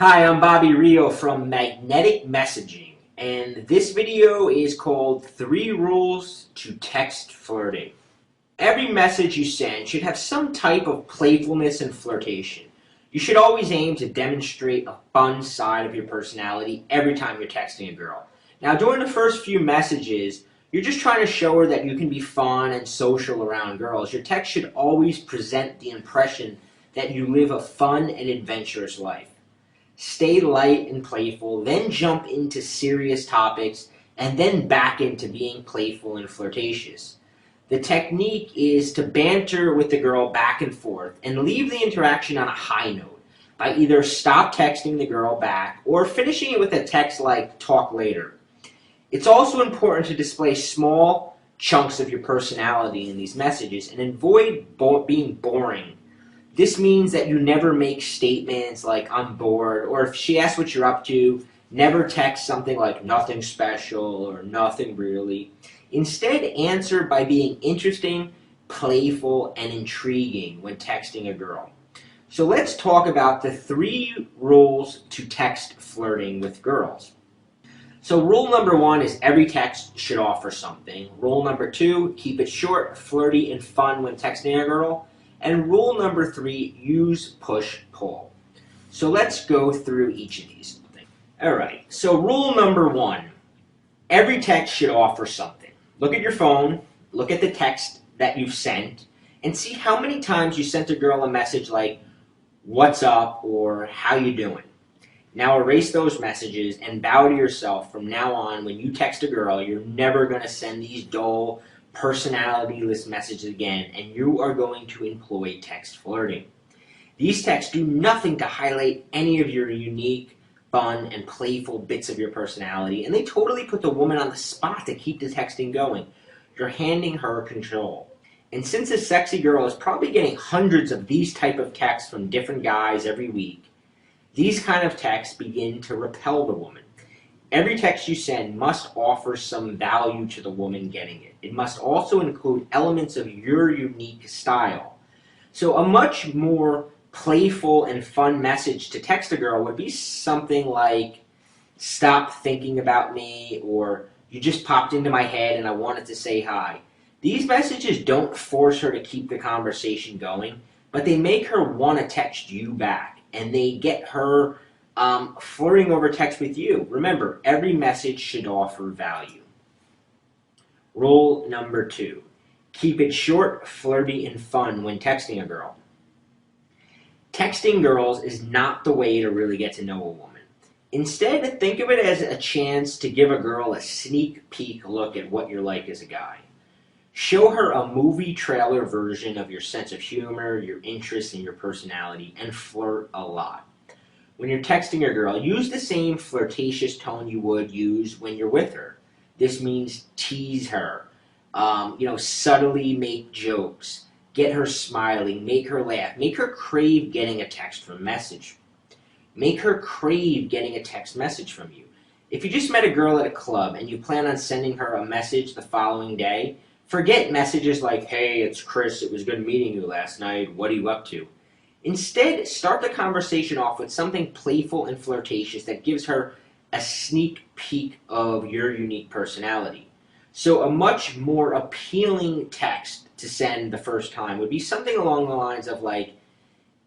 Hi, I'm Bobby Rio from Magnetic Messaging, and this video is called 3 Rules to Text Flirting. Every message you send should have some type of playfulness and flirtation. You should always aim to demonstrate a fun side of your personality every time you're texting a girl. Now, during the first few messages, you're just trying to show her that you can be fun and social around girls. Your text should always present the impression that you live a fun and adventurous life. Stay light and playful, then jump into serious topics, and then back into being playful and flirtatious. The technique is to banter with the girl back and forth and leave the interaction on a high note by either stop texting the girl back or finishing it with a text like "talk later." It's also important to display small chunks of your personality in these messages and avoid being boring. This means that you never make statements like "I'm bored," or if she asks what you're up to, never text something like "nothing special" or "nothing really." Instead, answer by being interesting, playful, and intriguing when texting a girl. So let's talk about the 3 rules to text flirting with girls. So rule number 1 is every text should offer something. Rule number 2, keep it short, flirty, and fun when texting a girl. And rule number 3, use push-pull. So let's go through each of these things. Alright, so rule number 1, every text should offer something. Look at your phone, look at the text that you've sent, and see how many times you sent a girl a message like, "What's up?" or "How you doing?" Now erase those messages and vow to yourself from now on when you text a girl, you're never going to send these dull, personality-less messages again, and you are going to employ text flirting. These texts do nothing to highlight any of your unique, fun, and playful bits of your personality, and they totally put the woman on the spot to keep the texting going. You're handing her control. And since a sexy girl is probably getting hundreds of these type of texts from different guys every week, these kind of texts begin to repel the woman. Every text you send must offer some value to the woman getting it. It must also include elements of your unique style. So a much more playful and fun message to text a girl would be something like, "Stop thinking about me," or "You just popped into my head and I wanted to say hi." These messages don't force her to keep the conversation going, but they make her want to text you back, and they get her flirting over text with you. Remember, every message should offer value. Rule number 2, keep it short, flirty, and fun when texting a girl. Texting girls is not the way to really get to know a woman. Instead, think of it as a chance to give a girl a sneak peek look at what you're like as a guy. Show her a movie trailer version of your sense of humor, your interests, and your personality, and flirt a lot. When you're texting a girl, use the same flirtatious tone you would use when you're with her. This means tease her, subtly make jokes, get her smiling, make her laugh, make her crave getting a text from message. Make her crave getting a text message from you. If you just met a girl at a club and you plan on sending her a message the following day, forget messages like, "Hey, it's Chris, it was good meeting you last night, what are you up to?" Instead, start the conversation off with something playful and flirtatious that gives her a sneak peek of your unique personality. So a much more appealing text to send the first time would be something along the lines of like,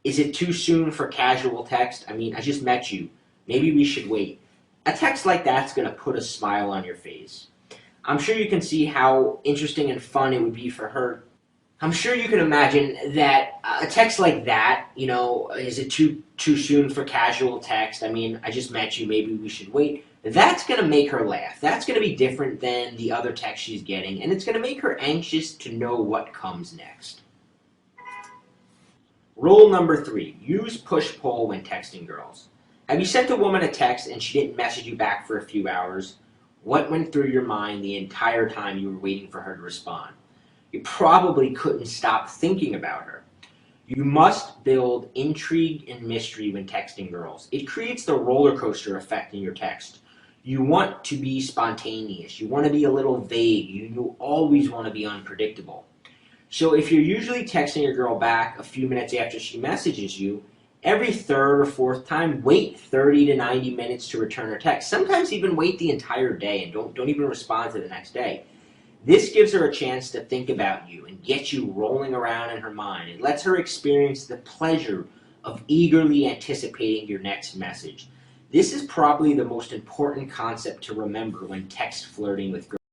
"Is it too soon for casual text? I mean, I just met you. Maybe we should wait." A text like that's going to put a smile on your face. I'm sure you can see how interesting and fun it would be for her. I'm sure you can imagine that a text like that, "Is it too soon for casual text? I mean, I just met you, maybe we should wait." That's going to make her laugh. That's going to be different than the other text she's getting, and it's going to make her anxious to know what comes next. Rule number 3, use push-pull when texting girls. Have you sent a woman a text and she didn't message you back for a few hours? What went through your mind the entire time you were waiting for her to respond? You probably couldn't stop thinking about her. You must build intrigue and mystery when texting girls. It creates the roller coaster effect in your text. You want to be spontaneous. You want to be a little vague. You always want to be unpredictable. So if you're usually texting a girl back a few minutes after she messages you, Every third or fourth time, wait 30 to 90 minutes to return her text. Sometimes even wait the entire day and don't even respond to the next day. This gives her a chance to think about you and get you rolling around in her mind. It lets her experience the pleasure of eagerly anticipating your next message. This is probably the most important concept to remember when text flirting with girls.